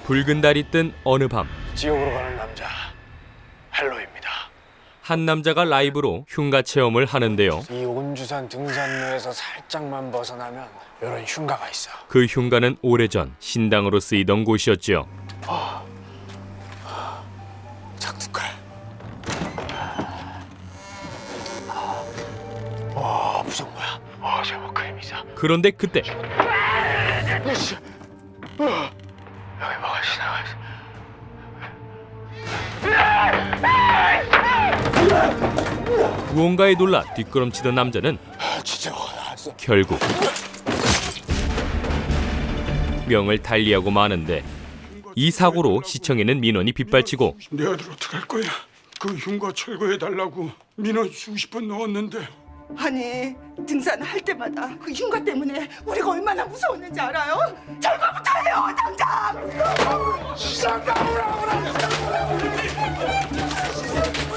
붉은 달이 뜬 어느 밤, 지옥으로 가는 남자 헬로입니다. 한 남자가 라이브로 흉가 체험을 하는데요. 이 온주산 등산로에서 살짝만 벗어나면 이런 흉가가 있어. 그 흉가는 오래전 신당으로 쓰이던 곳이었지요. 작두칼. 와, 무정부야. 제목 그림이자. 그런데 그때 으쌰. 여기 뭐가 지나가 있어. 무언가에 놀라 뒷걸음치던 남자는 진짜 뭐가 나왔어. 결국 명을 달리하고 마는데, 이 사고로 시청에는 민원이 빗발치고 내 아들 어떡할 거야? 그 흉가 철거해달라고 민원 수십 번 넣었는데. 아니 등산할 때마다 그 흉가 때문에 우리가 얼마나 무서웠는지 알아요? 철거부터 해요 당장!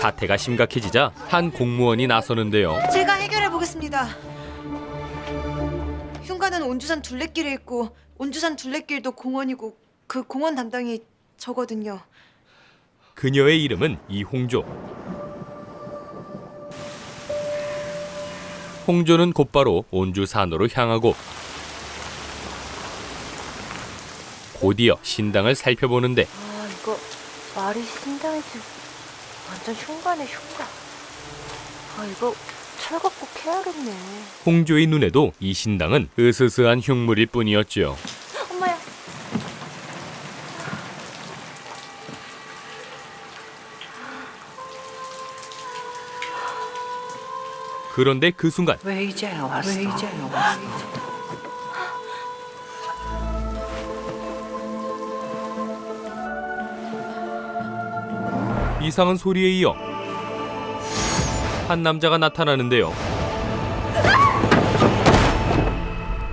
사태가 심각해지자 한 공무원이 나서는데요. 제가 해결해 보겠습니다. 흉가는 온주산 둘레길에 있고 온주산 둘레길도 공원이고 그 공원 담당이 저거든요. 그녀의 이름은 이홍조. 홍조는 곧바로 온주산으로 향하고 곧이어 신당을 살펴보는데, 아 이거 말이 신당이지 완전 흉가네 흉가. 아 이거 철거 꼭 해야겠네. 홍조의 눈에도 이 신당은 으스스한 흉물일 뿐이었죠. 엄마야. 그런데 그 순간 왜 이제야 왔어? 이상한 소리에 이어 한 남자가 나타나는데요.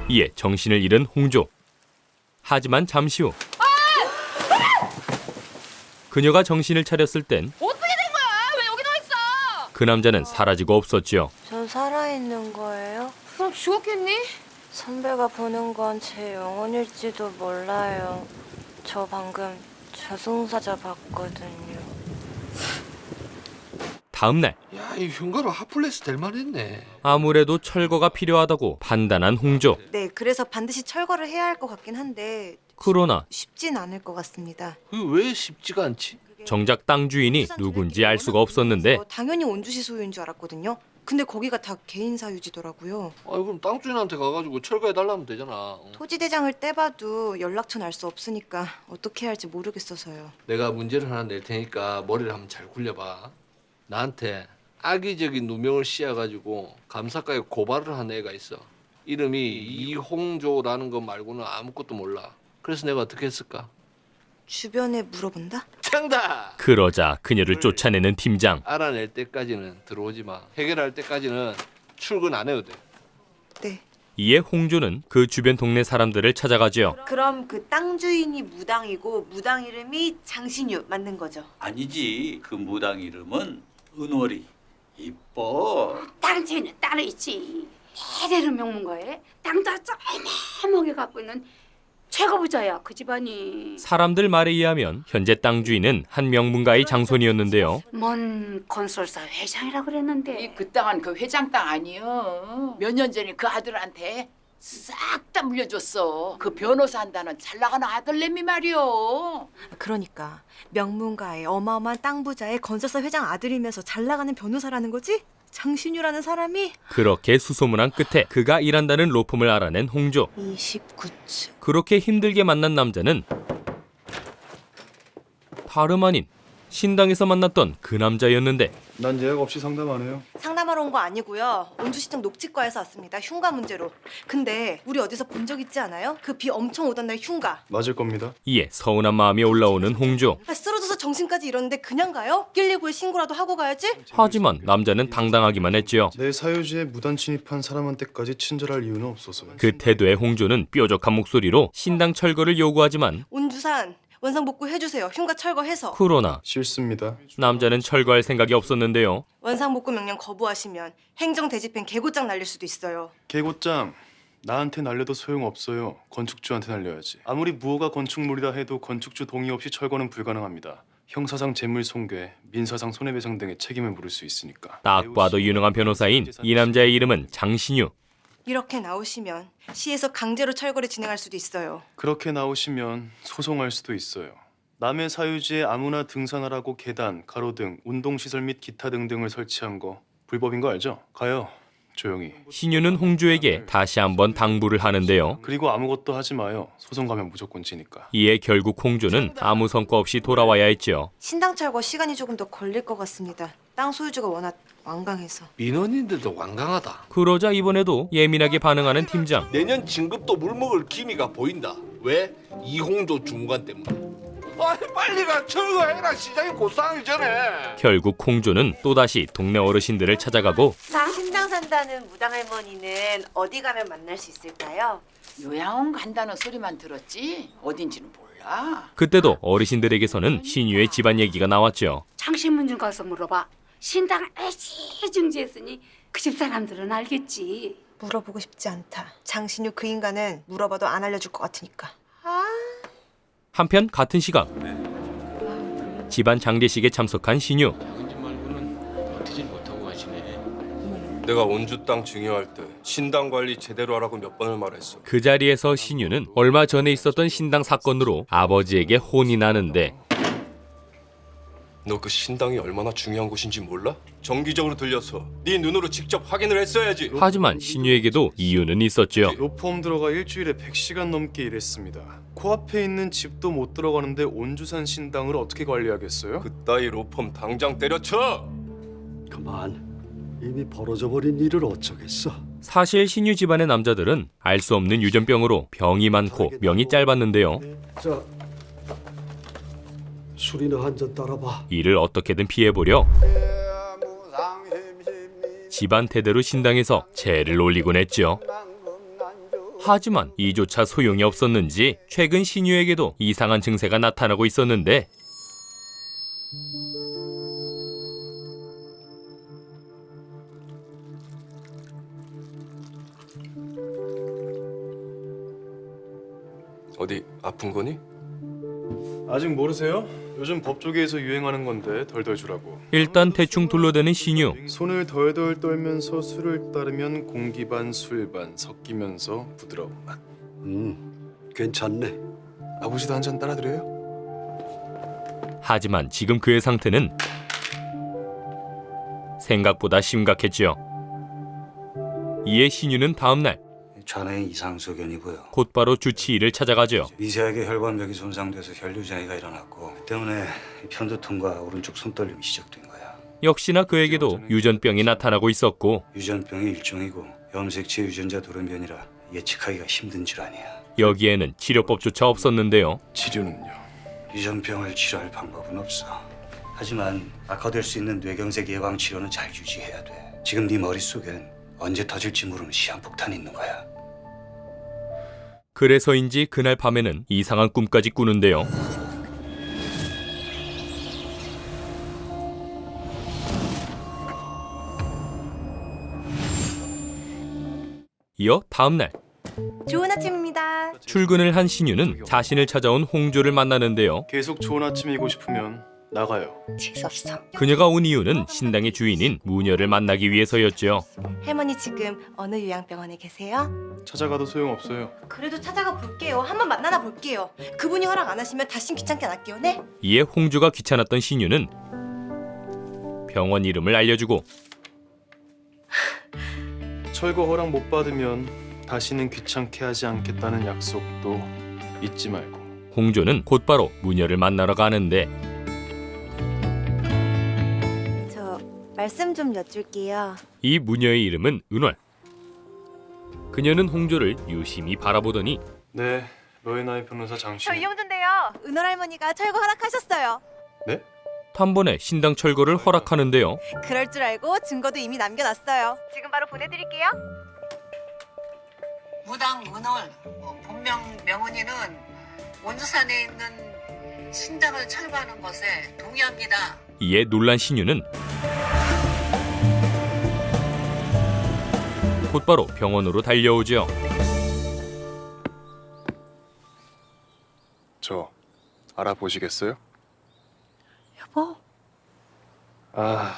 이에 정신을 잃은 홍조. 하지만 잠시 후 그녀가 정신을 차렸을 땐 어떻게 된 거야? 왜 여기 너 있어? 그 남자는 사라지고 없었죠. 전 살아있는 거예요? 그럼 죽었겠니? 선배가 보는 건 제 영혼일지도 몰라요. 저 방금 저승사자 봤거든요. 다음 날 야, 이 흉가로 핫플레스 될 만했네. 아무래도 철거가 필요하다고 판단한 홍조. 네, 그래서 반드시 철거를 해야 할 것 같긴 한데 그러나 쉽진 않을 것 같습니다. 그 왜 쉽지가 않지? 정작 땅 주인이 누군지 알 수가 없었는데 당연히 온주시 소유인 줄 알았거든요. 근데 거기가 다 개인 사유지더라고요. 아, 그럼 땅 주인한테 가가지고 철거해 달라면 되잖아. 토지대장을 떼봐도 연락처는 알 수 없으니까 어떻게 해야 할지 모르겠어서요. 내가 문제를 하나 낼 테니까 머리를 한번 잘 굴려봐. 나한테 악의적인 누명을 씌워가지고 감사과에 고발을 한 애가 있어. 이름이 이홍조라는 거 말고는 아무것도 몰라. 그래서 내가 어떻게 했을까? 주변에 물어본다? 정답! 그러자 그녀를 쫓아내는 팀장. 알아낼 때까지는 들어오지 마. 해결할 때까지는 출근 안 해도 돼. 네. 이에 홍조는 그 주변 동네 사람들을 찾아가지요. 그럼 그 땅 주인이 무당이고 무당 이름이 장신유 맞는 거죠? 아니지. 그 무당 이름은 은월이. 이뻐. 다른 죄는 따로 있지. 대대로 명문가에 땅도 쩌매하게 갖고 있는 최고부자야 그 집안이. 사람들 말에 의하면 현재 땅 주인은 한 명문가의 장손이었는데요. 뭔 건설사 회장이라 그랬는데. 그 땅은 그 회장 땅 아니여. 몇 년 전에 그 아들한테 싹 다 물려줬어. 그 변호사 한다는 잘 나가는 아들내미 말이여. 그러니까 명문가의 어마어마한 땅 부자의 건설사 회장 아들이면서 잘 나가는 변호사라는 거지? 장신유라는 사람이? 그렇게 수소문한 끝에 그가 일한다는 로펌을 알아낸 홍조. 29층. 그렇게 힘들게 만난 남자는 다름 아닌 신당에서 만났던 그 남자였는데, 난 예약 없이 상담 안 해요. 상담하러 온 거 아니고요. 온주시청 녹지과에서 왔습니다. 흉가 문제로. 근데 우리 어디서 본 적 있지 않아요? 그 비 엄청 오던 날 흉가. 맞을 겁니다. 이에 서운한 마음이 올라오는 홍조. 쓰러져서 정신까지 잃었는데 그냥 가요? 119에 신고라도 하고 가야지? 하지만 남자는 당당하기만 했지요. 내 사유지에 무단 침입한 사람한테까지 친절할 이유는 없어서요. 그 태도에 홍조는 뾰족한 목소리로 신당 철거를 요구하지만, 온주산 원상복구 해주세요. 흉가 철거해서. 그러나 싫습니다. 남자는 철거할 생각이 없었는데요. 원상복구 명령 거부하시면 행정대집행 개고장 날릴 수도 있어요. 개고장 나한테 날려도 소용없어요. 건축주한테 날려야지. 아무리 무허가 건축물이라 해도 건축주 동의 없이 철거는 불가능합니다. 형사상 재물 손괴, 민사상 손해배상 등의 책임을 물을 수 있으니까. 딱 봐도 유능한 변호사인 이 남자의 이름은 장신유. 이렇게 나오시면 시에서 강제로 철거를 진행할 수도 있어요. 그렇게 나오시면 소송할 수도 있어요. 남의 사유지에 아무나 등산하라고 계단, 가로등, 운동시설 및 기타 등등을 설치한 거 불법인 거 알죠? 가요. 조용히. 신유는 홍조에게 다시 한번 당부를 하는데요. 그리고 아무것도 하지 마요. 소송 가면 무조건 지니까. 이에 결국 홍조는 아무 성과 없이 돌아와야 했죠. 신당 철거 시간이 조금 더 걸릴 것 같습니다. 땅 소유주가 워낙 완강해서. 민원인들도 완강하다. 그러자 이번에도 예민하게 반응하는 팀장. 내년 진급도 물먹을 기미가 보인다. 왜? 이홍조 주무관 때문에. 빨리 가 철거해라. 시장이 곧 상하기 전에. 결국 홍조는 또다시 동네 어르신들을 찾아가고 신당 산다는 무당 할머니는 어디 가면 만날 수 있을까요? 요양원 간다는 소리만 들었지 어딘지는 몰라. 그때도 어르신들에게서는 신유의 집안 얘기가 나왔죠. 장신문 좀 가서 물어봐. 신당 애지중지했으니 그 집 사람들은 알겠지. 물어보고 싶지 않다. 장신유 그 인간은 물어봐도 안 알려줄 것 같으니까. 한편 같은 시각 집안 장례식에 참석한 신유. 내가 원주 땅 증여할 때 신당 관리 제대로 하라고 몇 번을 말했어. 그 자리에서 신유는 얼마 전에 있었던 신당 사건으로 아버지에게 혼이 나는데 너 그 신당이 얼마나 중요한 곳인지 몰라? 정기적으로 들려서 네 눈으로 직접 확인을 했어야지. 하지만 신유에게도 이유는 있었죠. 로펌 들어가 일주일에 100시간 넘게 일했습니다. 코앞에 있는 집도 못 들어가는데 온주산 신당을 어떻게 관리하겠어요? 그따위 로펌 당장 때려쳐. 그만. 이미 벌어져버린 일을 어쩌겠어. 사실 신유 집안의 남자들은 알 수 없는 유전병으로 병이 많고 명이 짧았는데요. 자, 술이나 한 잔 따라봐. 이를 어떻게든 피해보려 집안 대대로 신당에서 제를 올리곤 했죠. 하지만 이조차 소용이 없었는지 최근 신유에게도 이상한 증세가 나타나고 있었는데 어디 아픈 거니? 아직 모르세요? 요즘 법조계에서 유행하는 건데 덜덜 주라고. 일단 대충 둘러대는 신유. 손을 덜덜 떨면서 술을 따르면 공기 반 술 반 섞이면서 부드러운 맛. 괜찮네. 아버지도 한 잔 따라드려요? 하지만 지금 그의 상태는 생각보다 심각했죠. 이에 신유는 다음 날 좌뇌 이상 소견이 보여. 곧바로 주치의를 찾아가죠. 미세하게 혈관벽이 손상돼서 혈류장애가 일어났고 그 때문에 편두통과 오른쪽 손떨림이 시작된 거야. 역시나 그에게도 유전병이 나타나고 있었고 유전병의 일종이고 염색체 유전자 돌연변이라 예측하기가 힘든 질환이야. 여기에는 치료법조차 없었는데요. 치료는요? 유전병을 치료할 방법은 없어. 하지만 악화될 수 있는 뇌경색 예방 치료는 잘 유지해야 돼. 지금 네 머릿속엔 언제 터질지 모르는 시한폭탄이 있는 거야. 그래서인지 그날 밤에는 이상한 꿈까지 꾸는데요. 이어 다음 날 좋은 아침입니다. 출근을 한 신유는 자신을 찾아온 홍조를 만나는데요. 계속 좋은 아침이고 싶으면 나가요. 재수없어. 그녀가 온 이유는 신당의 주인인 무녀를 만나기 위해서였죠. 할머니 지금 어느 요양병원에 계세요? 찾아가도 소용없어요. 그래도 찾아가 볼게요. 한번 만나나 볼게요. 그분이 허락 안 하시면 다신 귀찮게 안 할게요. 네? 이에 홍조가 귀찮았던 신유는 병원 이름을 알려주고 철거 허락 못 받으면 다시는 귀찮게 하지 않겠다는 약속도 잊지 말고. 홍조는 곧바로 무녀를 만나러 가는데 저 말씀 좀 여쭐게요. 이 무녀의 이름은 은월. 그녀는 홍조를 유심히 바라보더니 네, 로에나의 변호사 장신. 이용준데요. 은월 할머니가 철거 허락하셨어요. 네? 단번에 신당 철거를 허락하는데요. 그럴 줄 알고 증거도 이미 남겨놨어요. 지금 바로 보내드릴게요. 무당 은월, 본명 명은이는 원주산에 있는 신당을 철거하는 것에 동의합니다. 이에 놀란 신유는 곧바로 병원으로 달려오죠. 저 알아보시겠어요? 여보, 아,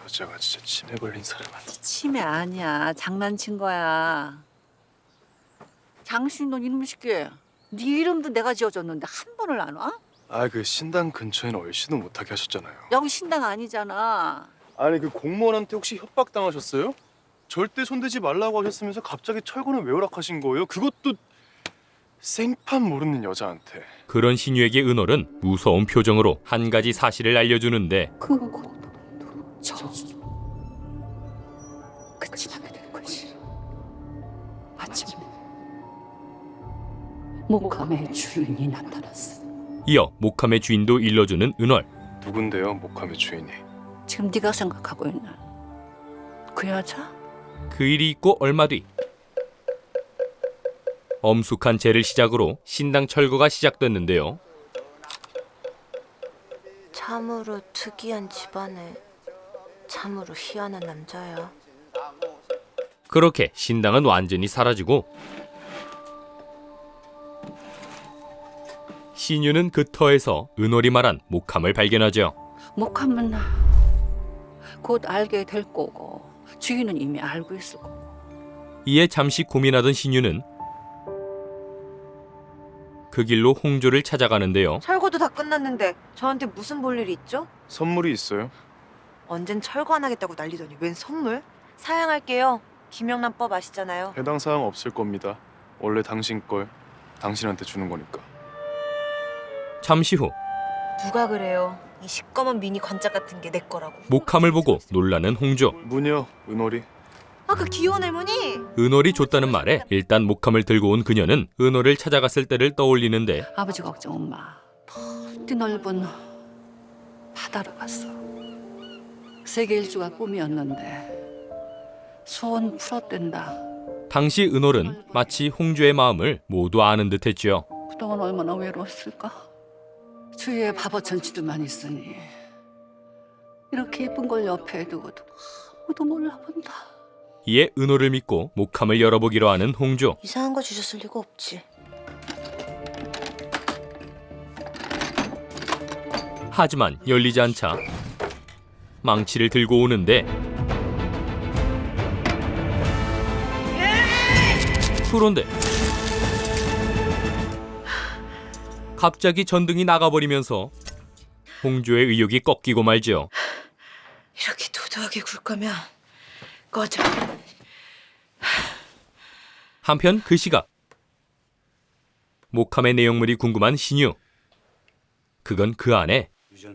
여자가 진짜 치매 걸린 사람한테. 치매 아니야. 장난친 거야. 장수인 넌 이놈 새끼. 네 이름도 내가 지어줬는데 한 번을 안 와? 아, 그 신당 근처에는 얼씨도 못하게 하셨잖아요. 여기 신당 아니잖아. 아니, 그 공무원한테 혹시 협박 당하셨어요? 절대 손대지 말라고 하셨으면서 갑자기 철거는 왜 허락하신 거예요? 그것도 생판 모르는 여자한테. 그런 신유에게 은월은 무서운 표정으로 한 가지 사실을 알려주는데 그건 저주. 끝이 나게 될 것이. 아침에 목함의 주인이 나타났어. 이어 목함의 주인도 일러주는 은월. 누군데요, 목함의 주인이? 지금 네가 생각하고 있는 그 여자? 그 일이 있고 얼마 뒤 엄숙한 죄를 시작으로 신당 철거가 시작됐는데요. 참으로 특이한 집안에 참으로 희한한 남자야. 그렇게 신당은 완전히 사라지고 신유는 그 터에서 은월이 말한 목함을 발견하죠. 목함은 곧 알게 될 거고 주인은 이미 알고 있을 거고. 이에 잠시 고민하던 신유는 그 길로 홍조를 찾아가는데요. 철거도 다 끝났는데 저한테 무슨 볼 일이 있죠? 선물이 있어요. 언젠 철거 안 하겠다고 난리더니 웬 선물? 사양할게요. 김영란법 아시잖아요. 해당 사항 없을 겁니다. 원래 당신 걸 당신한테 주는 거니까. 잠시 후 누가 그래요? 이 시꺼먼 미니 관짝 같은 게 내 거라고. 목함을 보고 놀라는 홍조. 무녀 은월이. 아, 그 귀여운 할머니? 은월이 줬다는 말에 일단 목함을 들고 온 그녀는 은월을 찾아갔을 때를 떠올리는데 아버지 걱정 엄마. 더 넓은 바다로 갔어. 세계 일주가 꿈이었는데 소원 풀었댄다. 당시 은월은 마치 홍조의 마음을 모두 아는 듯했지요. 그동안 얼마나 외로웠을까. 주위에 바보천치들만 있으니 이렇게 예쁜 걸 옆에 두고도 아무도 몰라본다. 이에 은호를 믿고 목함을 열어보기로 하는 홍조. 이상한 거 주셨을 리가 없지. 하지만 열리지 않자 망치를 들고 오는데 그런데 갑자기 전등이 나가버리면서 홍조의 의욕이 꺾이고 말죠. 이렇게 도도하게 굴 거면 꺼져. 한편 그 시각 목함의 내용물이 궁금한 신유. 그건 그 안에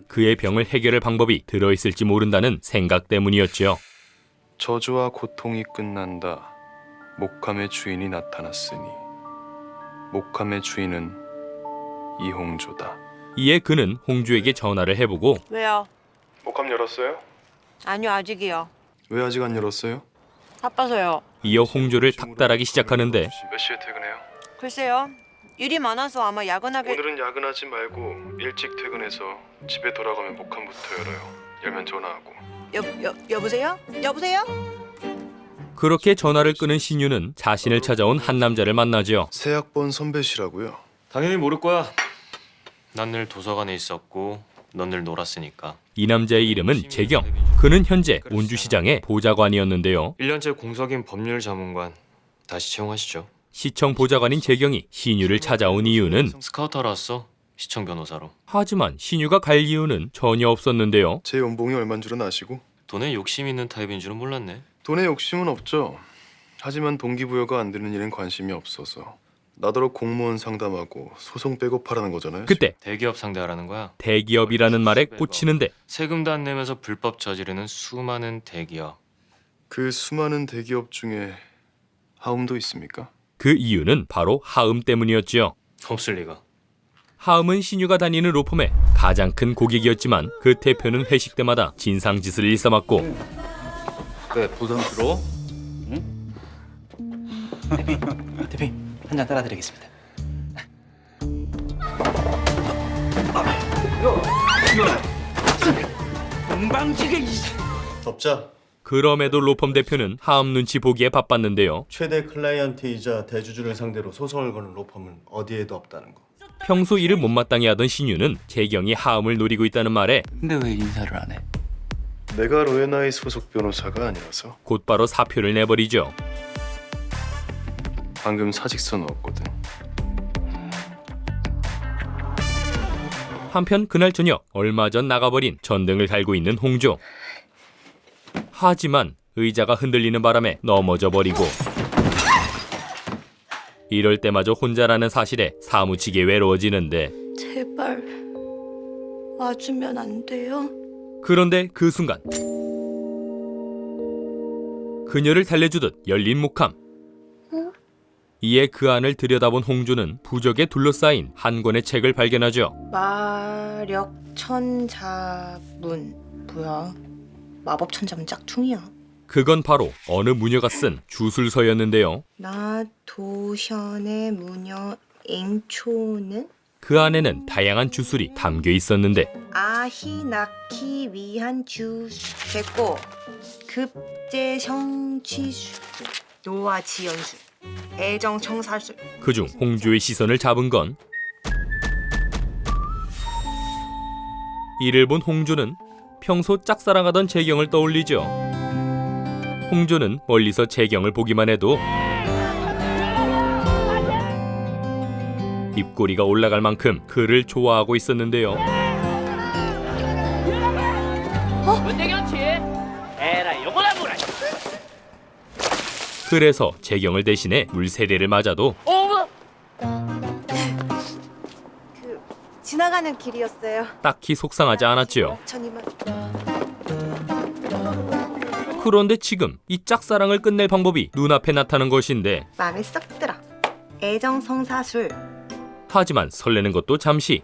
그의 병을 해결할 방법이 들어있을지 모른다는 생각 때문이었죠. 저주와 고통이 끝난다. 목함의 주인이 나타났으니 목함의 주인은 이홍조다. 이에 그는 홍조에게 전화를 해보고 왜요? 목함 열었어요? 아니요, 아직이요. 왜 아직 안 열었어요? 바빠서요. 이어 홍조를 닥달하기 시작하는데 몇 시에 퇴근해요? 글쎄요. 일이 많아서 아마 야근하게... 오늘은 야근하지 말고 일찍 퇴근해서 집에 돌아가면 목함부터 열어요. 열면 전화하고. 여보세요? 여보세요? 그렇게 전화를 끊은 신유는 자신을 찾아온 한 남자를 만나죠. 새학번 선배시라고요? 당연히 모를 거야. 난 늘 도서관에 있었고 넌 늘 놀았으니까. 이 남자의 이름은 재경. 그는 현재 온주시장의 보좌관이었는데요. 1년째 공석인 법률 자문관 다시 채용하시죠. 시청 보좌관인 재경이 신유를 찾아온 이유는 스카우터로 왔어. 시청 변호사로. 하지만 신유가 갈 이유는 전혀 없었는데요. 제 연봉이 얼마인 줄은 아시고? 돈에 욕심 있는 타입인 줄은 몰랐네. 돈에 욕심은 없죠. 하지만 동기부여가 안 되는 일엔 관심이 없어서 나더러 공무원 상담하고 소송 백업하라는 거잖아요. 그때 대기업 상대하라는 거야. 대기업이라는 말에 꽂히는데 세금도 안 내면서 불법 저지르는 수많은 대기업. 그 수많은 대기업 중에 하움도 있습니까? 그 이유는 바로 하음 때문이었죠. 없을 리가. 하음은 신유가 다니는 로펌의 가장 큰 고객이었지만 그 대표는 회식 때마다 진상짓을 일삼았고 왜 부담스러워? 응? 대표님 한 잔 따라드리겠습니다. 건방지게 덮자. 그럼에도 로펌 대표는 하음 눈치 보기에 바빴는데요. 최대 클라이언트이자 대주주를 상대로 소송을 거는 로펌은 어디에도 없다는 거. 평소 일을 못마땅히 하던 신유는 재경이 하음을 노리고 있다는 말에 근데 왜 인사를 안 해? 내가 로에나이 소속 변호사가 아니라서. 곧바로 사표를 내버리죠. 방금 사직서 넣었거든. 한편 그날 저녁 얼마 전 나가버린 전등을 달고 있는 홍조. 하지만 의자가 흔들리는 바람에 넘어져 버리고 이럴 때마저 혼자라는 사실에 사무치게 외로워지는데 제발 와주면 안 돼요? 그런데 그 순간 그녀를 달래주듯 열린 목함. 이에 그 안을 들여다본 홍조는 부적에 둘러싸인 한 권의 책을 발견하죠. 마력천자문. 뭐야? 마법천자문 짝퉁이야. 그건 바로 어느 무녀가 쓴 주술서였는데요. 나 도션의 무녀 앵초는 그 안에는 다양한 주술이 담겨 있었는데 아히 낳기 위한 주술. 됐고 급제성취술, 노화지연술, 애정청사술. 그중 홍조의 시선을 잡은 건 이를 본 홍조는 평소 짝사랑하던 재경을 떠올리죠. 홍조는 멀리서 재경을 보기만 해도 입꼬리가 올라갈 만큼 그를 좋아하고 있었는데요. 그래서 재경을 대신해 물세례를 맞아도 지나가는 길이었어요. 딱히 속상하지 않았지요. 천이만. 그런데 지금 이 짝사랑을 끝낼 방법이 눈앞에 나타난 것인데 마음에 쏙 들어. 애정성사술. 하지만 설레는 것도 잠시.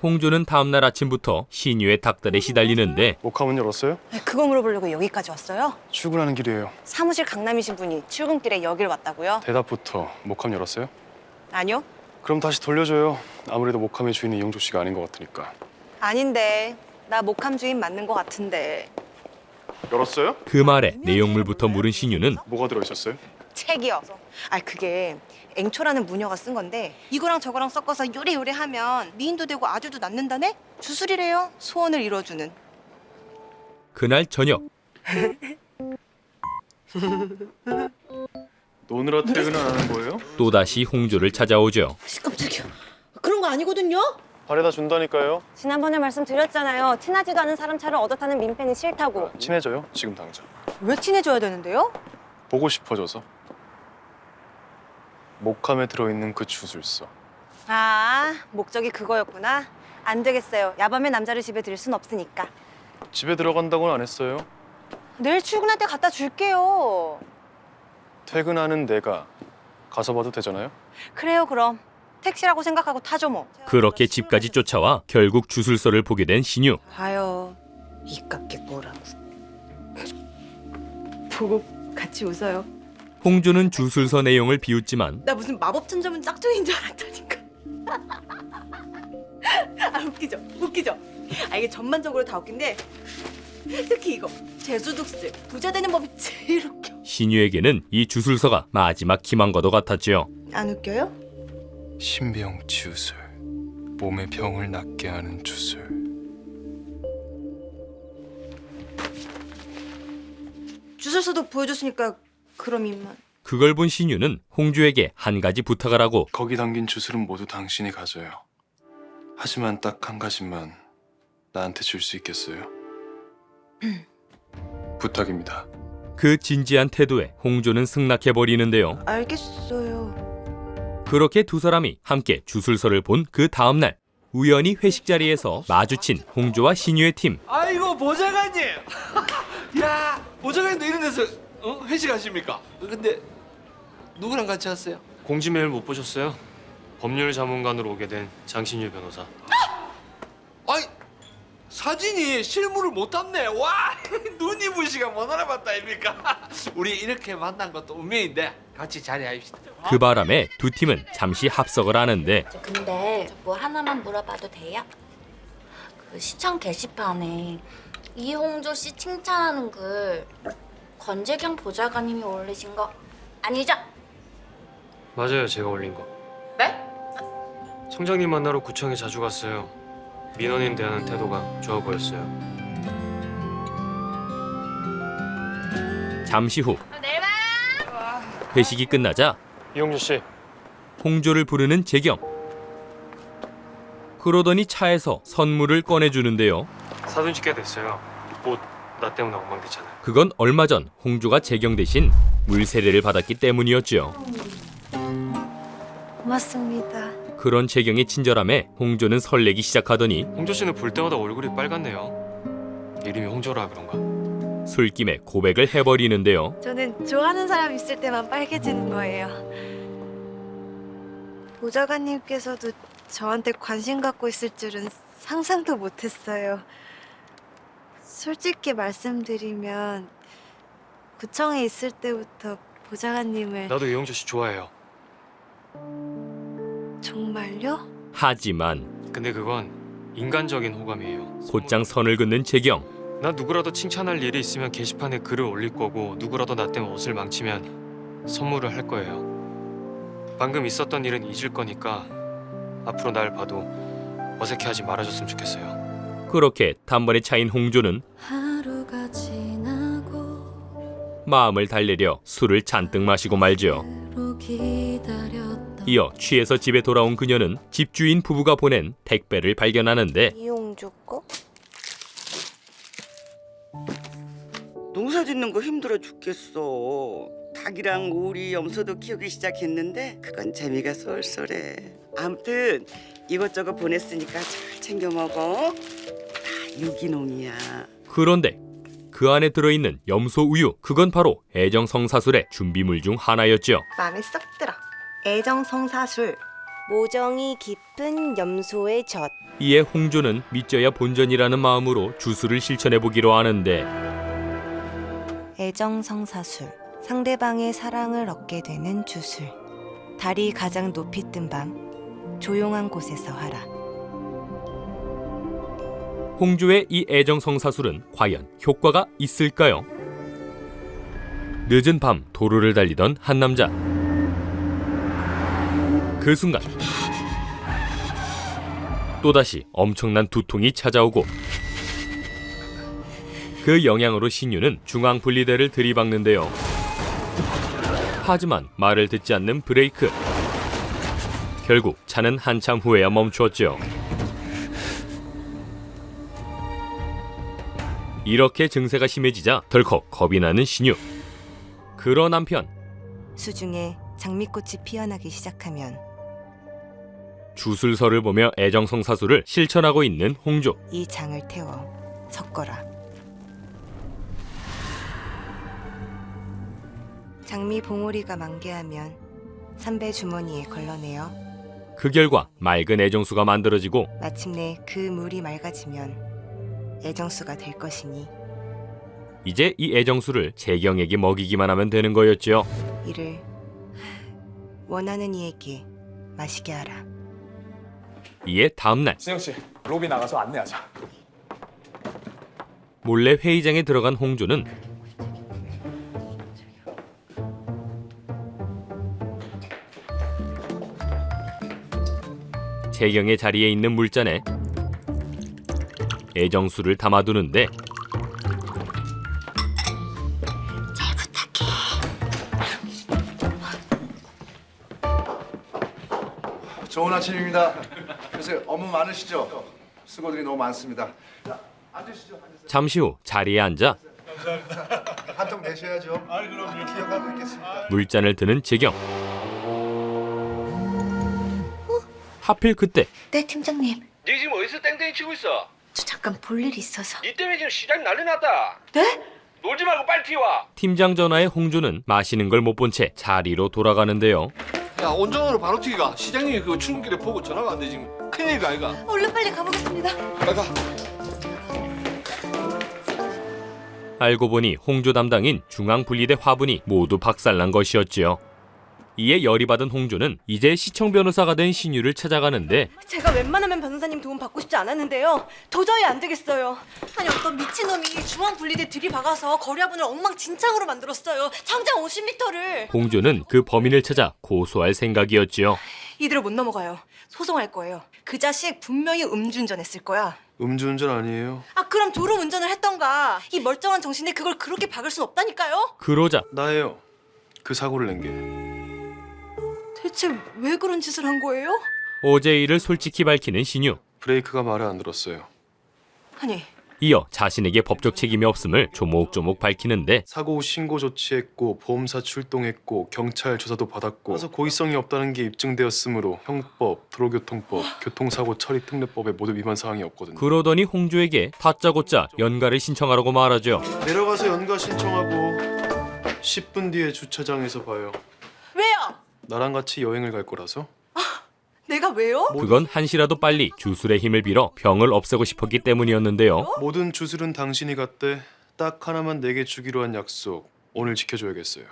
홍조는 다음날 아침부터 신유의 닥달에 시달리는데 목함은 열었어요? 그거 물어보려고 여기까지 왔어요? 출근하는 길이에요. 사무실 강남이신 분이 출근길에 여길 왔다고요? 대답부터. 목함 열었어요? 아니요. 그럼 다시 돌려줘요. 아무래도 목함의 주인이 이용조 씨가 아닌 것 같으니까. 아닌데. 나 목함 주인 맞는 것 같은데. 열었어요? 그 말에 내용물부터 물은 신유는 뭐가 들어있었어요? 책이요. 그게 앵초라는 무녀가 쓴 건데 이거랑 저거랑 섞어서 요래요래 하면 미인도 되고 아주도 낳는다네? 주술이래요. 소원을 이뤄주는. 그날 저녁 노느라 퇴근을 안 하는 거예요? 또다시 홍조를 찾아오죠. 깜짝이야. 그런 거 아니거든요. 바래다 준다니까요. 지난번에 말씀드렸잖아요. 친하지도 않은 사람 차를 얻어 타는 민폐는 싫다고. 친해져요? 지금 당장. 왜 친해져야 되는데요? 보고 싶어져서. 목함에 들어있는 그 주술서. 아, 목적이 그거였구나. 안 되겠어요. 야밤에 남자를 집에 들일 순 없으니까. 집에 들어간다고는 안 했어요. 내일 출근할 때 갖다 줄게요. 퇴근하는 내가 가서 봐도 되잖아요? 그래요, 그럼. 택시라고 생각하고 타죠 뭐. 그렇게 집까지 쫓아와 결국 주술서를 보게 된 신유. 봐요. 이깟게 뭐라고. 보고 같이 웃어요. 홍조는 주술서 내용을 비웃지만 나 무슨 마법천자문 짝퉁인 줄 알았다니까. 웃기죠? 웃기죠? 이게 전반적으로 다 웃긴데 특히 이거 재수득세 부자 되는 법이 제일 웃겨. 신유에게는 이 주술서가 마지막 희망과도 같았지요. 안 웃겨요? 신병 주술. 몸의 병을 낫게 하는 주술. 주술서도 보여줬으니까 그럼 이만. 그걸 본 신유는 홍조에게 한 가지 부탁을 하고 거기 담긴 주술은 모두 당신이 가져요. 하지만 딱 한 가지만 나한테 줄 수 있겠어요? 부탁입니다. 그 진지한 태도에 홍조는 승낙해버리는데요. 알겠어요. 그렇게 두 사람이 함께 주술서를 본 그 다음날 우연히 회식 자리에서 마주친 홍조와 신유의 팀. 아이고 보좌관님. 야 보좌관님도 이런 데서 회식하십니까? 근데 누구랑 같이 왔어요? 공지메일 못 보셨어요? 법률 자문관으로 오게 된 장신유 변호사. 아이 사진이 실물을 못 담네. 와 눈이 부시가 못 알아봤다 입니까? 우리 이렇게 만난 것도 운명인데 같이 자리하십시다. 그 바람에 두 팀은 잠시 합석을 하는데 근데 뭐 하나만 물어봐도 돼요? 그 시청 게시판에 이홍조 씨 칭찬하는 글 권재경 보좌관님이 올리신 거 아니죠? 맞아요, 제가 올린 거. 네? 청장님 만나러 구청에 자주 갔어요. 민원인 대하는 태도가 좋아 보였어요. 잠시 후 회식이 끝나자 이용주 씨. 홍조를 부르는 재경. 그러더니 차에서 선물을 꺼내주는데요. 사돈 찍게 됐어요. 뭐 나 때문에 엉망됐잖아요. 그건 얼마 전 홍조가 재경 대신 물세례를 받았기 때문이었죠. 고맙습니다. 그런 재경의 친절함에 홍조는 설레기 시작하더니 홍조 씨는 볼 때마다 얼굴이 빨갛네요. 이름이 홍조라 그런가? 술김에 고백을 해버리는데요. 저는 좋아하는 사람 있을 때만 빨개지는 거예요. 보좌관님께서도 저한테 관심 갖고 있을 줄은 상상도 못했어요. 솔직히 말씀드리면 구청에 있을 때부터 보좌관님을 나도 이용주 씨 좋아해요. 정말요? 하지만 근데 그건 인간적인 호감이에요. 곧장 선을 긋는 재경. 나 누구라도 칭찬할 일이 있으면 게시판에 글을 올릴 거고 누구라도 나 때문에 옷을 망치면 선물을 할 거예요. 방금 있었던 일은 잊을 거니까 앞으로 날 봐도 어색해하지 말아줬으면 좋겠어요. 그렇게 단번에 차인 홍조는 하루가 지나고 마음을 달래려 술을 잔뜩 마시고 말죠. 기다렸던 이어 취해서 집에 돌아온 그녀는 집주인 부부가 보낸 택배를 발견하는데 이용주 거? 농사 짓는 거 힘들어 죽겠어. 닭이랑 오리, 염소도 키우기 시작했는데 그건 재미가 쏠쏠해. 아무튼 이것저것 보냈으니까 잘 챙겨 먹어. 다 유기농이야. 그런데 그 안에 들어있는 염소 우유, 그건 바로 애정성사술의 준비물 중 하나였죠. 마음에 쏙 들어. 애정성사술. 모정이 깊은 염소의 젖. 이에 홍조는 믿져야 본전이라는 마음으로 주술을 실천해보기로 하는데 애정성사술. 상대방의 사랑을 얻게 되는 주술. 달이 가장 높이 뜬 밤 조용한 곳에서 하라. 홍조의 이 애정성사술은 과연 효과가 있을까요? 늦은 밤 도로를 달리던 한 남자. 그 순간 또다시 엄청난 두통이 찾아오고 그 영향으로 신유는 중앙분리대를 들이박는데요. 하지만 말을 듣지 않는 브레이크. 결국 차는 한참 후에야 멈추었죠. 이렇게 증세가 심해지자 덜컥 겁이 나는 신유. 그런 한편 수중에 장미꽃이 피어나기 시작하면 주술서를 보며 애정성사술을 실천하고 있는 홍조. 이 장을 태워 섞어라. 장미 봉오리가 만개하면 삼배 주머니에 걸러내어 그 결과 맑은 애정수가 만들어지고 마침내 그 물이 맑아지면 애정수가 될 것이니 이제 이 애정수를 재경에게 먹이기만 하면 되는 거였죠. 이를 원하는 이에게 마시게 하라. 이에 다음날 승영씨 로비 나가서 안내하자. 몰래 회의장에 들어간 홍조는 재경의 자리에 있는 물잔에 애정수를 담아두는데 좋은 아침입니다. 요새 업무 많으시죠? 수고들이 너무 많습니다. 자, 앉으시죠. 잠시 후 자리에 앉아 한 통 내셔야죠. 그럼 기억하고 있겠습니다. 물잔을 드는 재경. 하필 그때 네 팀장님. 네 지금 어디서 땡땡이 치고 있어? 저 잠깐 볼 일이 있어서. 네 때문에 지금 시장 난리 났다. 네? 놀지 말고 빨리 튀어와. 팀장 전화에 홍조는 마시는 걸 못 본 채 자리로 돌아가는데요. 야 온전으로 바로 튀기가. 시장님이 그거 출근길에 보고 전화가 안 돼 지금. 큰일이가 아이가. 얼른 빨리 가보겠습니다. 나가. 알고 보니 홍조 담당인 중앙분리대 화분이 모두 박살난 것이었지요. 이에 열이 받은 홍조는 이제 시청 변호사가 된 신유를 찾아가는데 제가 웬만하면 변호사님 도움 받고 싶지 않았는데요. 도저히 안 되겠어요. 아니 어떤 미친놈이 중앙분리대 들이박아서 거리화분을 엉망진창으로 만들었어요. 장장 50m를. 홍조는 그 범인을 찾아 고소할 생각이었지요. 이대로 못 넘어가요. 소송할 거예요. 그 자식 분명히 음주운전했을 거야. 음주운전 아니에요. 아 그럼 도로 운전을 했던가. 이 멀쩡한 정신에 그걸 그렇게 박을 순 없다니까요. 그러자 나예요. 그 사고를 낸 게. 대체 왜 그런 짓을 한 거예요? 어제 일을 솔직히 밝히는 신유. 브레이크가 말을 안 들었어요. 아니 이어 자신에게 법적 책임이 없음을 조목조목 밝히는데 사고 후 신고 조치했고 보험사 출동했고 경찰 조사도 받았고 따라서 고의성이 없다는 게 입증되었으므로 형법, 도로교통법, 교통사고 처리 특례법에 모두 위반 사항이 없거든요. 그러더니 홍조에게 다짜고짜 연가를 신청하라고 말하죠. 내려가서 연가 신청하고 10분 뒤에 주차장에서 봐요. 왜요? 나랑 같이 여행을 갈 거라서. 내가 왜요? 그건 한시라도 빨리 주술의 힘을 빌어 병을 없애고 싶었기 때문이었는데요. 모든 주술은 당신이 갔대. 딱 하나만 내게 주기로 한 약속. 오늘 지켜줘야겠어요.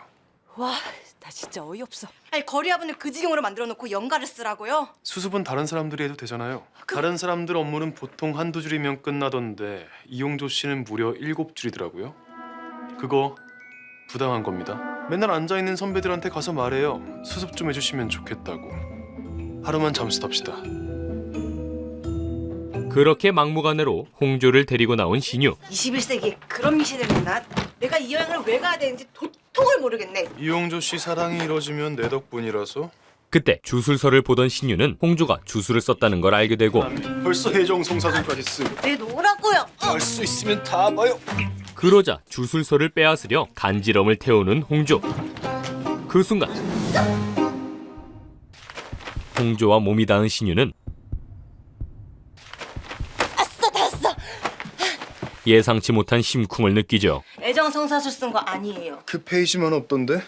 와, 나 진짜 어이없어. 아니 거리화분을 그 지경으로 만들어놓고 연가를 쓰라고요? 수습은 다른 사람들이 해도 되잖아요. 다른 사람들 업무는 보통 한두 줄이면 끝나던데 이용조 씨는 무려 7줄이더라고요. 그거 부당한 겁니다. 맨날 앉아있는 선배들한테 가서 말해요. 수습 좀 해주시면 좋겠다고. 하루만 잠수탑시다. 그렇게 막무가내로 홍조를 데리고 나온 신유. 21세기에 그런 미신을 나 내가 이 여행을 왜 가야 되는지 도통을 모르겠네. 이용조 씨 사랑이 이뤄지면 내 덕분이라서. 그때 주술서를 보던 신유는 홍조가 주술을 썼다는 걸 알게 되고 벌써 해정 성사전까지 쓰고. 내놓으라고요. 할 수 있으면 다 봐요. 그러자 주술서를 빼앗으려 간지럼을 태우는 홍조. 그 순간 홍조와 몸이 닿은 신유는 아싸 닿았어. 예상치 못한 심쿵을 느끼죠. 애정성사술 쓴 거 아니에요. 그 페이지만 없던데?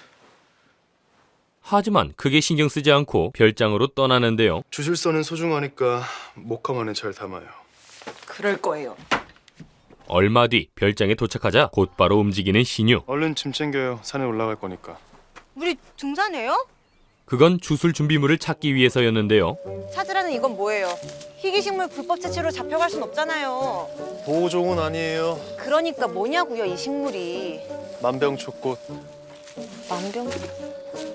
하지만 크게 신경 쓰지 않고 별장으로 떠나는데요. 주술서는 소중하니까 목함 안에 잘 담아요. 그럴 거예요. 얼마 뒤 별장에 도착하자 곧바로 움직이는 신유. 얼른 짐 챙겨요. 산에 올라갈 거니까. 우리 등산해요? 그건 주술 준비물을 찾기 위해서였는데요. 찾으라는 이건 뭐예요? 희귀식물 불법 채취로 잡혀갈 순 없잖아요. 보호종은 아니에요. 그러니까 뭐냐고요 이 식물이. 만병초꽃. 만병?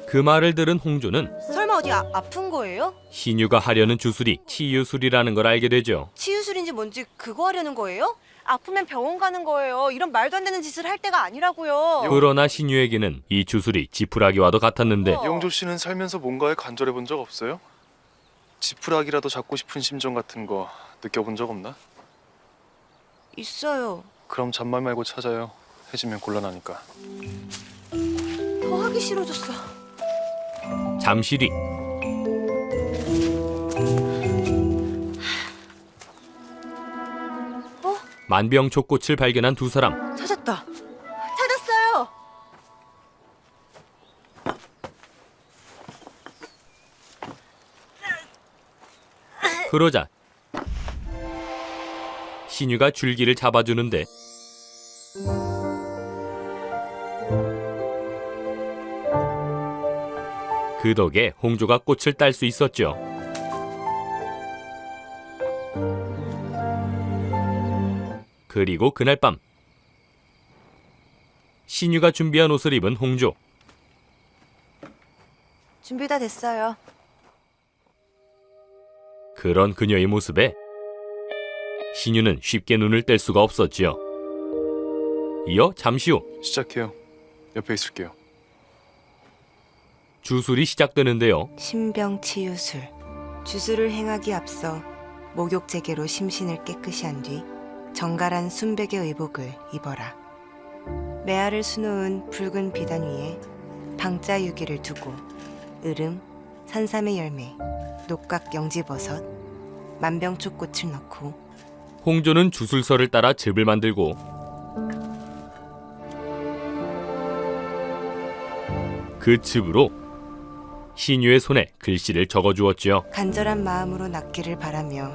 그 말을 들은 홍조는 설마 어디 아픈 거예요? 신유가 하려는 주술이 치유술이라는 걸 알게 되죠. 치유술인지 뭔지 그거 하려는 거예요? 아프면 병원 가는 거예요. 이런 말도 안 되는 짓을 할 때가 아니라고요. 그러나 신유에게는 이 주술이 지푸라기와도 같았는데 이용조 씨는 살면서 뭔가에 간절해 본 적 없어요? 지푸라기라도 잡고 싶은 심정 같은 거 느껴본 적 없나? 있어요. 그럼 잔말 말고 찾아요. 해지면 곤란하니까. 더 하기 싫어졌어. 잠시 뒤 만병초꽃을 발견한 두 사람. 찾았다. 찾았어요. 그러자 신유가 줄기를 잡아주는데 그 덕에 홍조가 꽃을 딸 수 있었죠. 그리고 그날 밤 신유가 준비한 옷을 입은 홍조. 준비 다 됐어요. 그런 그녀의 모습에 신유는 쉽게 눈을 뗄 수가 없었지요. 이어 잠시 후 시작해요. 옆에 있을게요. 주술이 시작되는데요. 신병치유술. 주술을 행하기 앞서 목욕제계로 심신을 깨끗이 한 뒤 정갈한 순백의 의복을 입어라. 메아를 수놓은 붉은 비단 위에 방자유기를 두고 으름, 산삼의 열매, 녹각 영지버섯, 만병초꽃을 넣고 홍조는 주술서를 따라 즙을 만들고 그 즙으로 신유의 손에 글씨를 적어주었지요. 간절한 마음으로 낫기를 바라며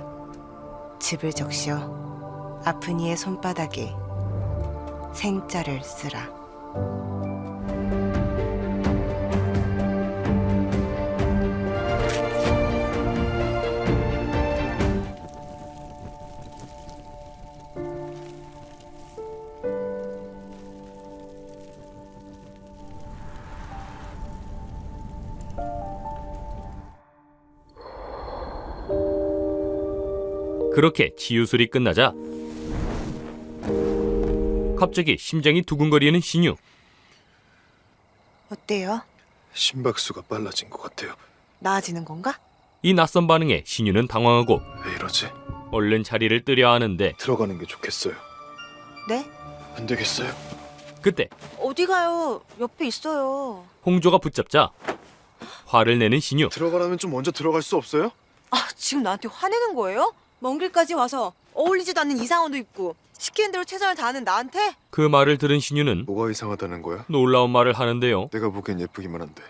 즙을 적셔 아픈 이의 손바닥에 생자를 쓰라. 그렇게 치유술이 끝나자 갑자기 심장이 두근거리는 신유. 어때요? 심박수가 빨라진 것 같아요. 나아지는 건가? 이 낯선 반응에 신유는 당황하고 왜 이러지? 얼른 자리를 뜨려 하는데 들어가는 게 좋겠어요. 네? 안 되겠어요. 그때 어디 가요? 옆에 있어요. 홍조가 붙잡자 화를 내는 신유. 들어가라면 좀 먼저 들어갈 수 없어요? 아, 지금 나한테 화내는 거예요? 먼 길까지 와서 어울리지도 않는 이상한 옷도 입고 시키는 대로 최선을 다하는 나한테? 그 말을 들은 신유는 뭐가 이상하다는 거야? 놀라운 말을 하는데요. 내가 보기엔 예쁘기만 한데.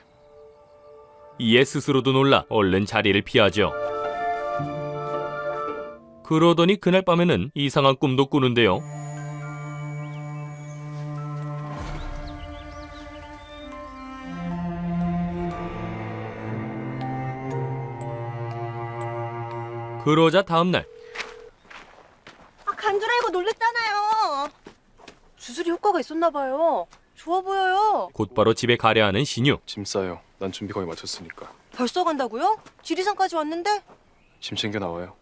이에 스스로도 놀라 얼른 자리를 피하죠. 그러더니 그날 밤에는 이상한 꿈도 꾸는데요. 그러자 다음날 아, 간 줄 알고 놀랬잖아요. 주술이 효과가 있었나 봐요. 좋아 보여요. 곧바로 집에 가려 하는 신유. 짐 싸요. 난 준비 거의 마쳤으니까. 벌써 간다고요? 지리산까지 왔는데? 짐 챙겨 나와요.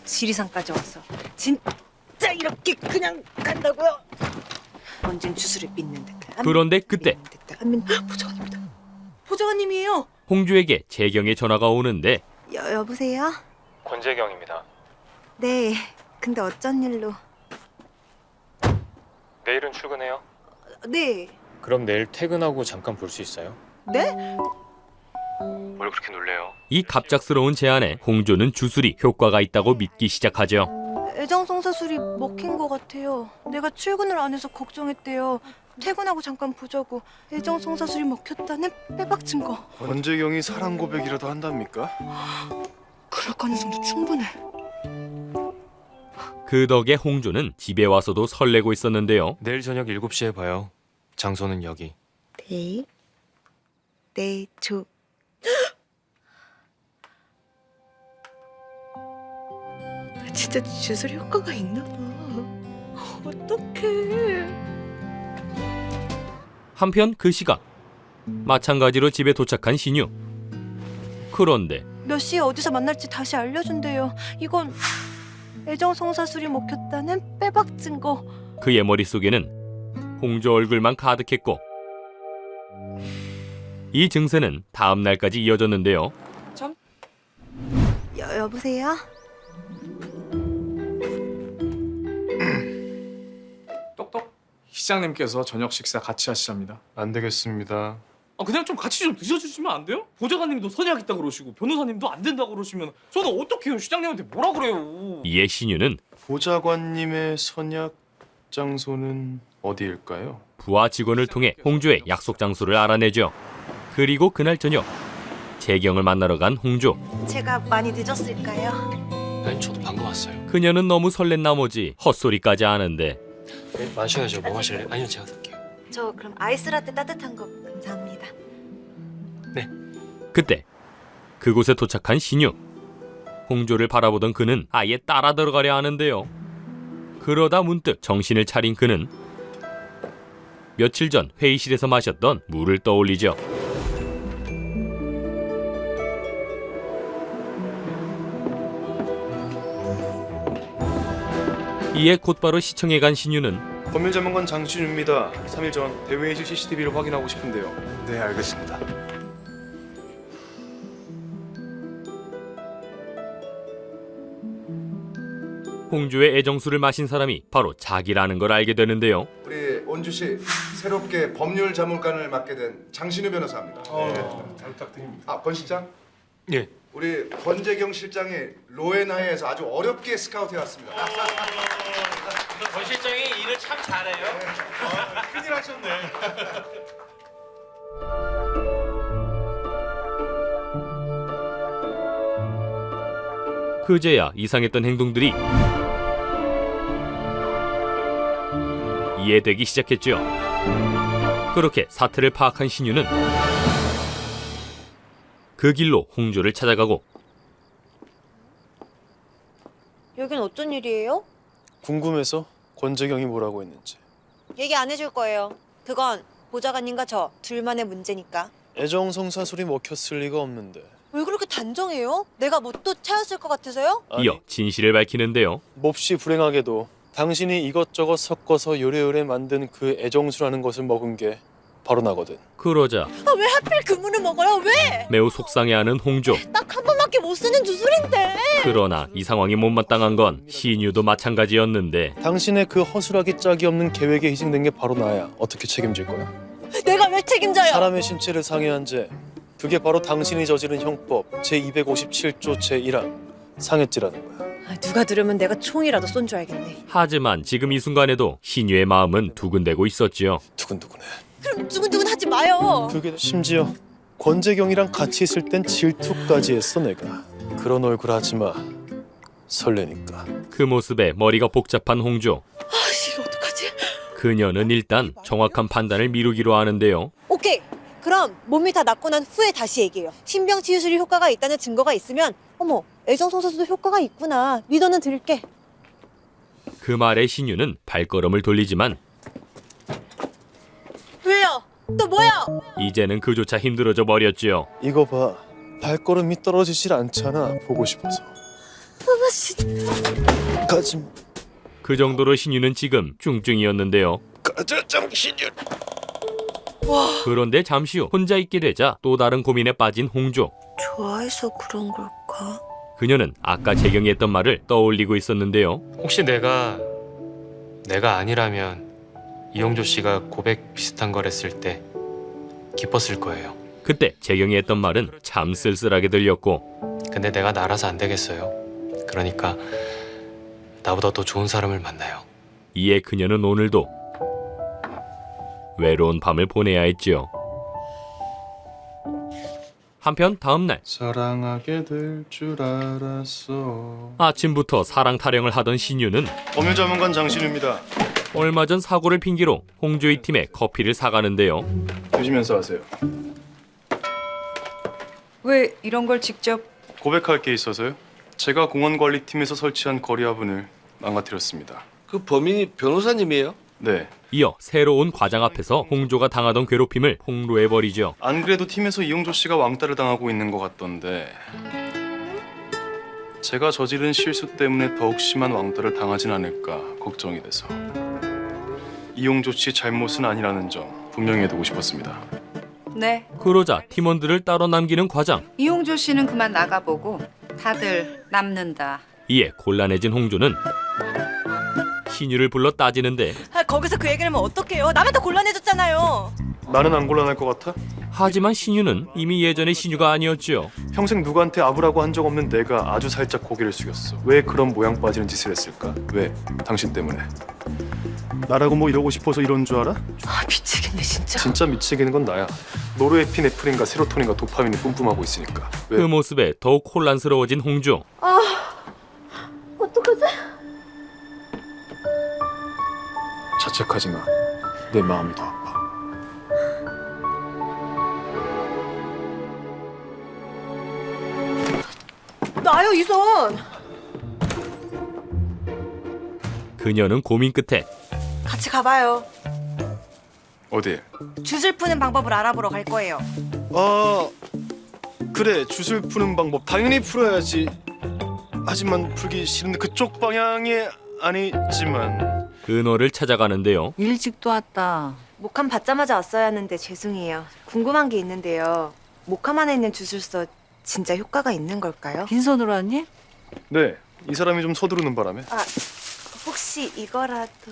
지리산까지 왔어. 진짜 이렇게 그냥 간다고요? 언젠 주술을 믿는 듯한. 그런데 그때 보좌관입니다. 보좌관님이에요. 홍주에게 재경의 전화가 오는데 여보세요? 권재경입니다. 네. 근데 어쩐 일로? 내일은 출근해요? 네. 그럼 내일 퇴근하고 잠깐 볼 수 있어요? 네? 뭘 그렇게 놀래요? 이 갑작스러운 제안에 홍조는 주술이 효과가 있다고 믿기 시작하죠. 애정성사술이 먹힌 것 같아요. 내가 출근을 안 해서 걱정했대요. 퇴근하고 잠깐 보자고. 애정성사술이 먹혔다는 빼박 증거. 권재경이 사랑 고백이라도 한답니까? 그럴 가능성도 충분해. 그 덕에 홍조는 집에 와서도 설레고 있었는데요. 내일 저녁 7시에 봐요. 장소는 여기. 네. 네, 진짜 주술 효과가 있나 봐. 어떡해. 한편 그 시각 마찬가지로 집에 도착한 신유. 그런데 몇 시에 어디서 만날지 다시 알려준대요. 이건 애정성사술이 먹혔다는 빼박 증거. 그의 머릿속에는 홍조 얼굴만 가득했고 이 증세는 다음 날까지 이어졌는데요. 여보세요? 똑똑. 시장님께서 저녁 식사 같이 하시랍니다. 안 되겠습니다. 그냥 좀 같이 좀 드셔주시면 안 돼요? 보좌관님도 선약 있다 그러시고 변호사님도 안 된다 그러시면 저는 어떻게 해요? 시장님한테 뭐라 그래요? 이에 신유는 보좌관님의 선약 장소는 어디일까요? 부하 직원을 통해 홍조의 약속 장소를 알아내죠. 그리고 그날 저녁 재경을 만나러 간 홍조. 제가 많이 늦었을까요? 아니 저도 방금 왔어요. 그녀는 너무 설렌 나머지 헛소리까지 하는데 마셔야죠. 뭐 마실래요? 아니요 제가 살게요. 저 그럼 아이스라떼 따뜻한 거 감사합니다. 그때 그곳에 도착한 신유. 홍조를 바라보던 그는 아예 따라 들어가려 하는데요. 그러다 문득 정신을 차린 그는 며칠 전 회의실에서 마셨던 물을 떠올리죠. 이에 곧바로 시청에 간 신유는 법률자문관 장신유입니다. 3일 전 대회의실 CCTV를 확인하고 싶은데요. 네, 알겠습니다. 홍조의 애정수를 마신 사람이 바로 자기라는 걸 알게 되는데요. 우리 온주 씨 새롭게 법률 자문관을 맡게 된 장신우 변호사입니다. 잘 부탁드립니다. 아, 권 실장? 예. 우리 권재경 실장이 로앤하이에서 아주 어렵게 스카우트해 왔습니다. 권 실장이 일을 참 잘해요. 큰일 하셨네. 그제야 이상했던 행동들이 이해되기 시작했죠. 그렇게 사태를 파악한 신유는 그 길로 홍조를 찾아가고 여긴 어쩐 일이에요? 궁금해서 권재경이 뭐라고 했는지. 얘기 안 해줄 거예요. 그건 보좌관님과 저 둘만의 문제니까. 애정성사술이 먹혔을 리가 없는데 왜 그렇게 단정해요? 내가 뭐 또 차였을 것 같아서요? 이어 진실을 밝히는데요. 몹시 불행하게도 당신이 이것저것 섞어서 요래요래 만든 그 애정수라는 것을 먹은 게 바로 나거든. 그러자 아, 왜 하필 그물을 먹어요? 왜? 매우 속상해하는 홍조. 딱 한 번밖에 못 쓰는 주술인데. 그러나 이 상황이 못마땅한 건 신유도 마찬가지였는데 당신의 그 허술하기 짝이 없는 계획에 희생된 게 바로 나야. 어떻게 책임질 거야? 내가 왜 책임져요? 사람의 신체를 상해한 죄. 그게 바로 당신이 저지른 형법 제257조 제1항 상해죄라는 거야. 아, 누가 들으면 내가 총이라도 쏜 줄 알겠네. 하지만 지금 이 순간에도 신유의 마음은 두근대고 있었지요. 두근두근해. 그럼 두근두근 하지 마요. 그게 심지어 권재경이랑 같이 있을 땐 질투까지 했어 내가. 그런 얼굴 하지 마. 설레니까. 그 모습에 머리가 복잡한 홍조. 아씨, 이거 어떡하지? 그녀는 일단 정확한 판단을 미루기로 하는데요. 오케이. 그럼 몸이 다 낫고 난 후에 다시 얘기해요. 신병 치유술이 효과가 있다는 증거가 있으면 어머, 애정송사수도 효과가 있구나. 믿어는 드릴게. 그 말에 신유는 발걸음을 돌리지만 왜요? 또 뭐야? 이제는 그조차 힘들어져 버렸지요. 이거 봐. 발걸음이 떨어지질 않잖아. 보고 싶어서. 가지. 그 정도로 신유는 지금 쭝쭝이었는데요. 가자 정신유. 그런데 잠시 후 혼자 있게 되자 또 다른 고민에 빠진 홍조. 좋아해서 그런 걸까? 그녀는 아까 재경이 했던 말을 떠올리고 있었는데요. 혹시 내가 아니라면 이용조 씨가 고백 비슷한 걸 했을 때 기뻤을 거예요. 그때 재경이 했던 말은 참 쓸쓸하게 들렸고 근데 내가 나라서 안 되겠어요. 그러니까 나보다 더 좋은 사람을 만나요. 이에 그녀는 오늘도 외로운 밤을 보내야 했지요. 한편 다음 날 사랑하게 될 줄 알았어. 아침부터 사랑 타령을 하던 신유는 법률 전문관 장신우입니다. 얼마 전 사고를 핑계로 홍조의 팀에 커피를 사가는데요. 드시면서 하세요. 왜 이런 걸 직접? 고백할 게 있어서요. 제가 공원관리팀에서 설치한 거리화분을 망가뜨렸습니다. 그 범인이 변호사님이에요? 네. 이어 새로운 과장 앞에서 홍조가 당하던 괴롭힘을 폭로해버리죠. 안 그래도 팀에서 이용조 씨가 왕따를 당하고 있는 것 같던데 제가 저지른 실수 때문에 더욱 심한 왕따를 당하진 않을까 걱정이 돼서 이용조 씨 잘못은 아니라는 점 분명히 해두고 싶었습니다. 네. 그러자 팀원들을 따로 남기는 과장. 이용조 씨는 그만 나가보고 다들 남는다. 이에 곤란해진 홍조는 신유를 불러 따지는데 아, 거기서 그 얘기를 하면 어떡해요? 남의 더 곤란해졌잖아요. 나는 안 곤란할 것 같아? 하지만 신유는 이미 예전의 신유가 아니었지요. 평생 누구한테 아부라고 한 적 없는 내가 아주 살짝 고개를 숙였어. 왜 그런 모양 빠지는 짓을 했을까? 왜? 당신 때문에. 나라고 뭐 이러고 싶어서 이런 줄 알아? 아, 미치겠네 진짜. 진짜 미치겠는 건 나야. 노르에피네프린과 세로토닌과 도파민이 뿜뿜하고 있으니까. 왜? 그 모습에 더욱 혼란스러워진 홍조. 아, 어떡하지? 자책하지 마. 내 마음이 더 아파. 나요 이 손. 그녀는 고민 끝에 같이 가봐요. 어디? 주술 푸는 방법을 알아보러 갈 거예요. 그래. 주술 푸는 방법 당연히 풀어야지. 하지만 풀기 싫은데 그쪽 방향이 아니지만. 은호를 찾아가는데요. 일찍도 왔다. 목함 받자마자 왔어야 하는데 죄송해요. 궁금한 게 있는데요. 목함 안에 있는 주술서 진짜 효과가 있는 걸까요? 빈손으로 왔니? 네. 이 사람이 좀 서두르는 바람에. 아, 혹시 이거라도.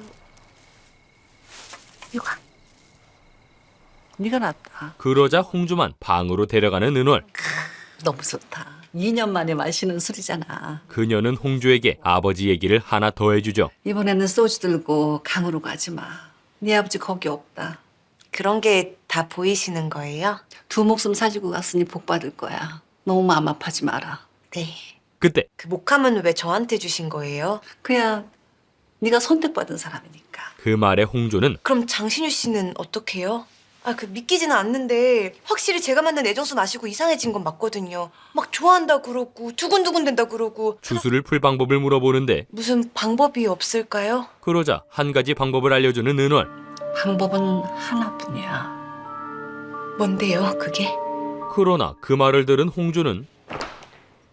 이거. 네가 낫다. 그러자 홍조만 방으로 데려가는 은월. 너무 좋다. 2년 만에 마시는 술이잖아. 그녀는 홍조에게 아버지 얘기를 하나 더 해주죠. 이번에는 소주 들고 강으로 가지 마. 네 아버지 거기 없다. 그런 게 다 보이시는 거예요? 두 목숨 살리고 갔으니 복 받을 거야. 너무 마음 아파하지 마라. 네. 그때 그 목함은 왜 저한테 주신 거예요? 그야 네가 선택받은 사람이니까. 그 말에 홍조는 그럼 장신유 씨는 어떡해요? 아, 그 믿기지는 않는데 확실히 제가 만든 애정수 마시고 이상해진 건 맞거든요. 막 좋아한다 그러고 두근두근 된다 그러고. 주술을 풀 방법을 물어보는데 무슨 방법이 없을까요? 그러자 한 가지 방법을 알려주는 은월. 방법은 하나뿐이야. 뭔데요, 그게? 그러나 그 말을 들은 홍조는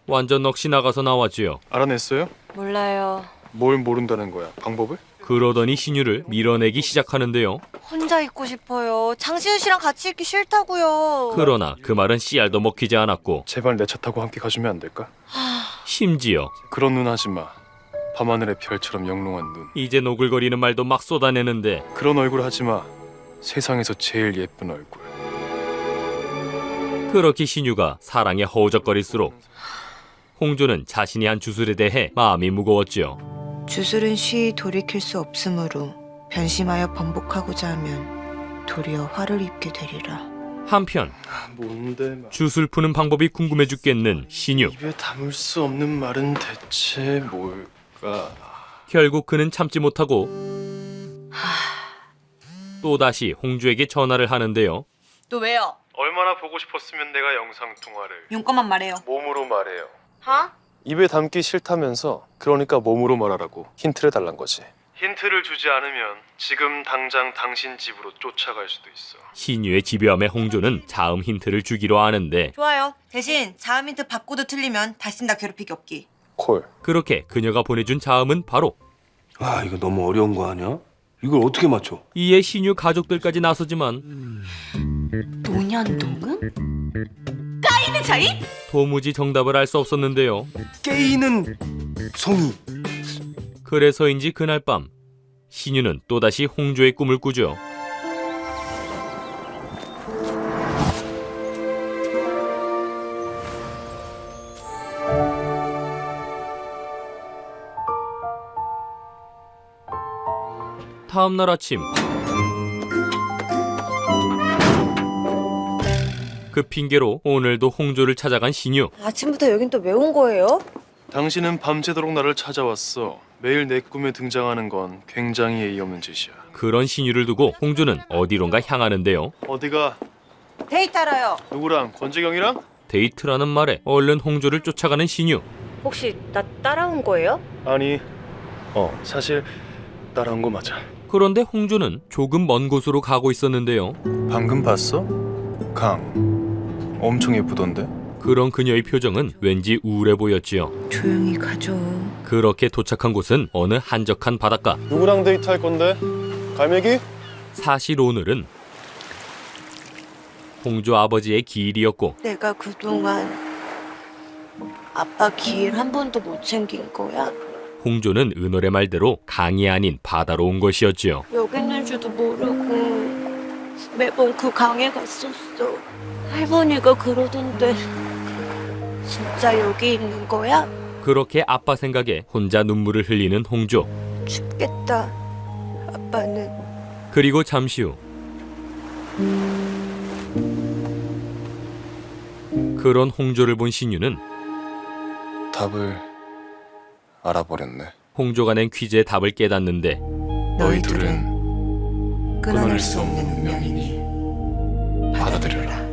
완전 넋이 나가서 나왔지요. 알아냈어요? 몰라요. 뭘 모른다는 거야? 방법을? 그러더니 신유를 밀어내기 시작하는데요. 혼자 있고 싶어요. 장시훈 씨랑 같이 있기 싫다고요. 그러나 그 말은 씨알도 먹히지 않았고 제발 내 차 타고 함께 가주면 안 될까? 심지어 그런 눈 하지 마. 밤하늘의 별처럼 영롱한 눈. 이제 노글거리는 말도 막 쏟아내는데 그런 얼굴 하지 마. 세상에서 제일 예쁜 얼굴. 그렇게 신유가 사랑에 허우적거릴수록 홍조는 자신이 한 주술에 대해 마음이 무거웠지요. 주술은 쉬이 돌이킬 수 없으므로 변심하여 번복하고자 하면 도리어 화를 입게 되리라. 한편 뭔데? 주술 푸는 방법이 궁금해 죽겠는 신유. 입에 담을 수 없는 말은 대체 뭘까? 결국 그는 참지 못하고 또다시 홍조에게 전화를 하는데요. 또 왜요? 얼마나 보고 싶었으면 내가 영상 통화를. 용건만 말해요. 몸으로 말해요. 하? 입에 담기 싫다면서 그러니까 몸으로 말하라고 힌트를 달란 거지. 힌트를 주지 않으면 지금 당장 당신 집으로 쫓아갈 수도 있어. 신유의 집요함에 홍조는 자음 힌트를 주기로 하는데 좋아요. 대신 자음 힌트 받고도 틀리면 다신 나 괴롭히기 없기. 콜. 그렇게 그녀가 보내준 자음은 바로 아, 이거 너무 어려운 거 아니야? 이걸 어떻게 맞춰? 이에 신유 가족들까지 나서지만 논현동은? 까이는 자입? 도무지 정답을 알 수 없었는데요. 깨이는 송이. 그래서인지 그날 밤 신유는 또다시 홍조의 꿈을 꾸죠. 다음 날 아침 그 핑계로 오늘도 홍조를 찾아간 신유. 아침부터 여긴 또 왜 온 거예요? 당신은 밤새도록 나를 찾아왔어. 매일 내 꿈에 등장하는 건 굉장히 예의 없는 짓이야. 그런 신유를 두고 홍조는 어디론가 향하는데요. 어디가? 데이트하러요. 누구랑? 권재경이랑? 데이트라는 말에 얼른 홍조를 쫓아가는 신유. 혹시 나 따라온 거예요? 아니, 사실 따라온 거 맞아. 그런데 홍조는 조금 먼 곳으로 가고 있었는데요. 방금 봤어? 강. 엄청 예쁘던데? 그런 그녀의 표정은 왠지 우울해 보였지요. 조용히 가죠. 그렇게 도착한 곳은 어느 한적한 바닷가. 누구랑 데이트할 건데? 갈매기? 사실 오늘은 홍조 아버지의 기일이었고 내가 그동안 아빠 기일 한 번도 못 챙긴 거야? 홍조는 은월의 말대로 강이 아닌 바다로 온 것이었지요. 여기 있는 줄도 모르고 매번 그 강에 갔었어. 할머니가 그러던데 진짜 여기 있는 거야? 그렇게 아빠 생각에 혼자 눈물을 흘리는 홍조. 춥겠다. 아빠는. 그리고 잠시 후 그런 홍조를 본 신유는 답을 알아버렸네. 홍조가 낸 퀴즈의 답을 깨닫는데 너희들은 끊어낼 수 없는 운명이니 받아들여라.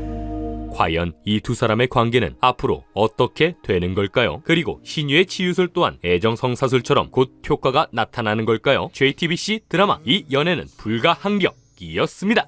과연 이 두 사람의 관계는 앞으로 어떻게 되는 걸까요? 그리고 신유의 치유술 또한 애정성사술처럼 곧 효과가 나타나는 걸까요? JTBC 드라마 이 연애는 불가항력이었습니다.